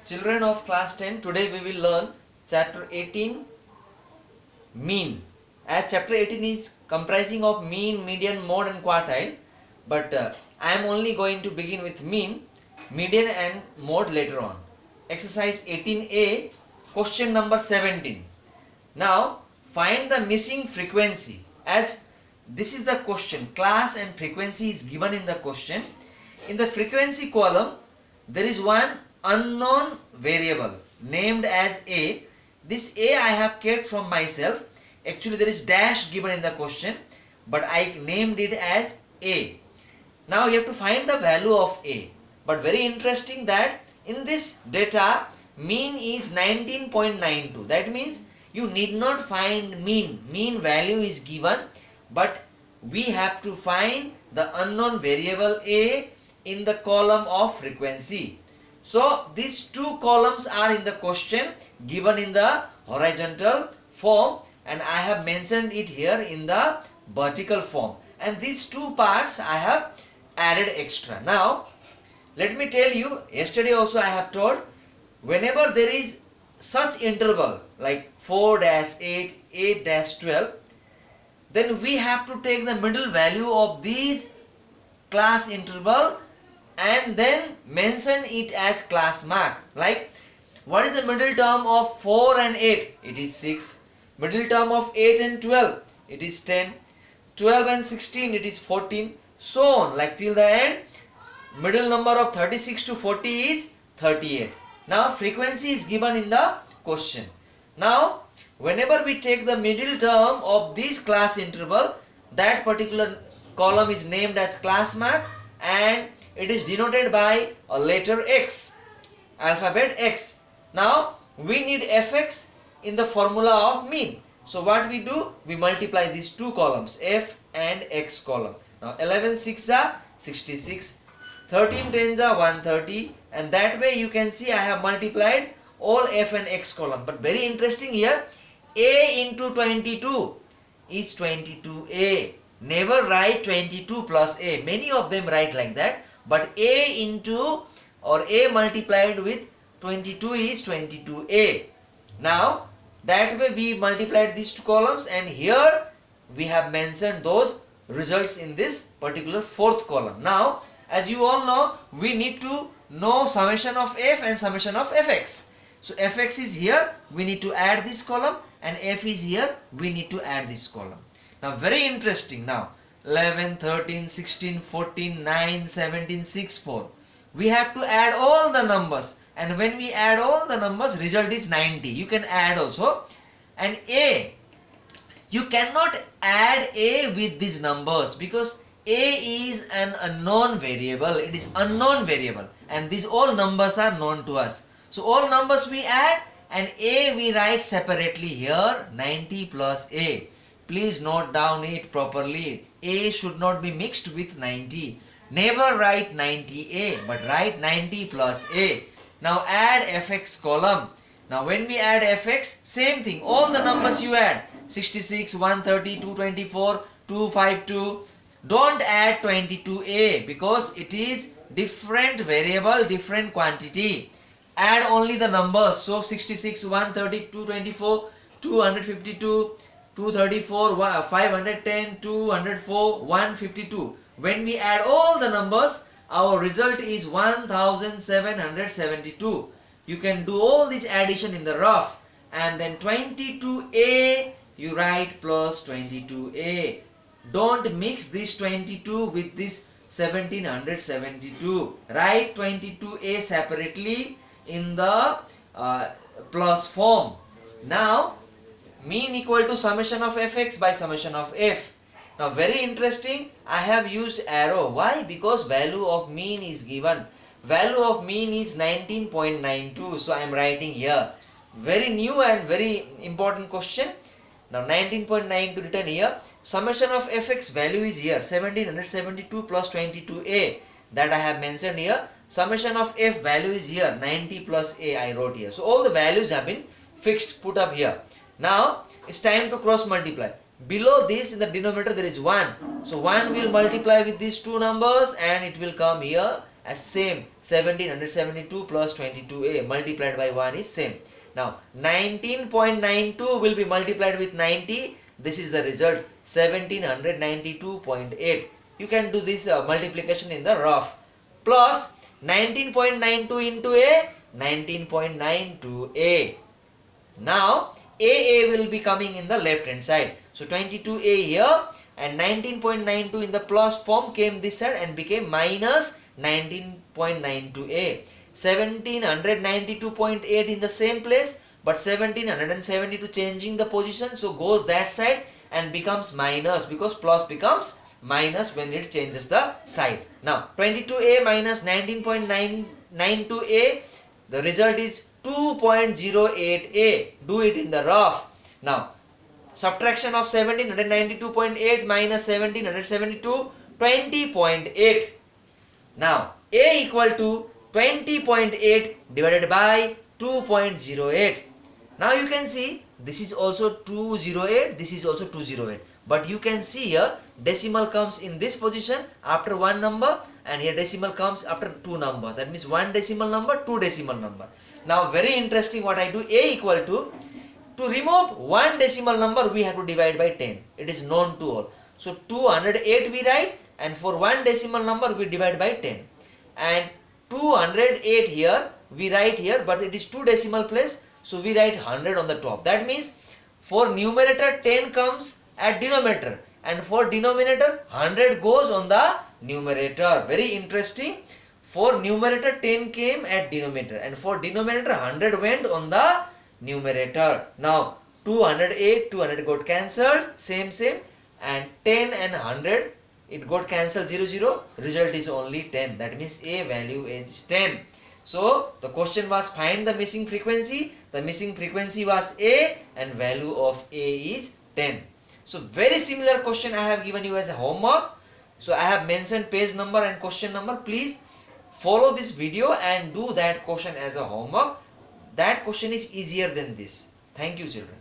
Children of class 10, today we will learn chapter 18, mean. As chapter 18 is comprising of mean, median, mode and quartile, but I am only going to begin with mean, median and mode later on. Exercise 18A, question number 17. Now find the missing frequency. As this is the question, class and frequency is given in the question. In the frequency column, there is one unknown variable named as A. This A I have kept from myself. Actually there is dash given in the question, but I named it as A. Now you have to find the value of A. But very interesting that in this data mean is 19.92. That means you need not find mean. Mean value is given, but we have to find the unknown variable A in the column of frequency. So these two columns are in the question given in the horizontal form, and I have mentioned it here in the vertical form, and these two parts I have added extra. Now let me tell you, yesterday also I have told, whenever there is such interval like 4-8, 8-12, then we have to take the middle value of these class interval and then mention it as class mark. Like, what is the middle term of 4 and 8? It is 6. Middle term of 8 and 12? It is 10. 12 and 16? It is 14. So on, like till the end. Middle number of 36 to 40 is 38. Now frequency is given in the question. Now whenever we take the middle term of this class interval, that particular column is named as class mark, and it is denoted by a letter X, alphabet X. Now we need fx in the formula of mean. So what we do? We multiply these two columns, f and x column. Now 11 6 are 66, 13 10s are 130, and that way you can see I have multiplied all f and x column. But very interesting here, a into 22 is 22a. Never write 22 plus a. Many of them write like that, but a into or a multiplied with 22 is 22a. Now that way we multiplied these two columns, and here we have mentioned those results in this particular fourth column. Now as you all know, we need to know summation of f and summation of fx. So fx is here, we need to add this column, and f is here, we need to add this column. Now very interesting. Now 11, 13, 16, 14, 9, 17, 6, 4. We have to add all the numbers, and when we add all the numbers, result is 90. You can add also. And a, you cannot add a with these numbers because a is an unknown variable. It is unknown variable, and these all numbers are known to us. So all numbers we add, and a we write separately here, 90 plus a. Please note down it properly. A should not be mixed with 90. Never write 90a, but write 90 plus a. Now add fx column. Now when we add fx, same thing. All the numbers you add, 66, 130, 224, 252. Don't add 22a because it is different variable, different quantity. Add only the numbers. So 66, 130, 224, 252, 234, 510, 204, 152. When we add all the numbers, our result is 1772. You can do all this addition in the rough, and then 22a you write plus 22a. Don't mix this 22 with this 1772. Write 22a separately in the plus form. Now mean equal to summation of fx by summation of f. Now very interesting, I have used arrow. Why? Because value of mean is given. Value of mean is 19.92. So I am writing here. Very new and very important question. Now 19.92 written here. Summation of fx value is here, 1772 plus 22a, that I have mentioned here. Summation of f value is here, 90 plus a I wrote here. So all the values have been fixed, put up here. Now it's time to cross multiply. Below this in the denominator there is 1. So 1 will multiply with these two numbers and it will come here, as same. 1772 plus 22a multiplied by 1 is same. Now 19.92 will be multiplied with 90. This is the result, 1792.8. You can do this multiplication in the rough. Plus 19.92 into a, 19.92a. Now AA will be coming in the left hand side. So 22a here and 19.92 in the plus form came this side and became minus 19.92a. 1792.8 in the same place, but 1772 changing the position, so goes that side and becomes minus, because plus becomes minus when it changes the side. Now 22a minus 19.92a, the result is 2.08a. Do it in the rough. Now subtraction of 1792.8 minus 1772, 20.8. Now a equal to 20.8 divided by 2.08. Now you can see this is also 208, this is also 208. But you can see here decimal comes in this position after one number, and here decimal comes after two numbers. That means one decimal number, two decimal number. Now very interesting, what I do, a equal to remove one decimal number we have to divide by 10. It is known to all. So 208 we write, and for one decimal number we divide by 10. And 208 here we write here, but it is two decimal place, so we write 100 on the top. That means for numerator 10 comes at denominator, and for denominator 100 goes on the numerator. Very interesting. For numerator 10 came at denominator, and for denominator 100 went on the numerator. Now 208 got cancelled, same, and 10 and 100 it got cancelled, 0, result is only 10. That means a value is 10. So the question was find the missing frequency. The missing frequency was a, and value of a is 10. So very similar question I have given you as a homework. So I have mentioned page number and question number. Please follow this video and do that question as a homework. That question is easier than this. Thank you, children.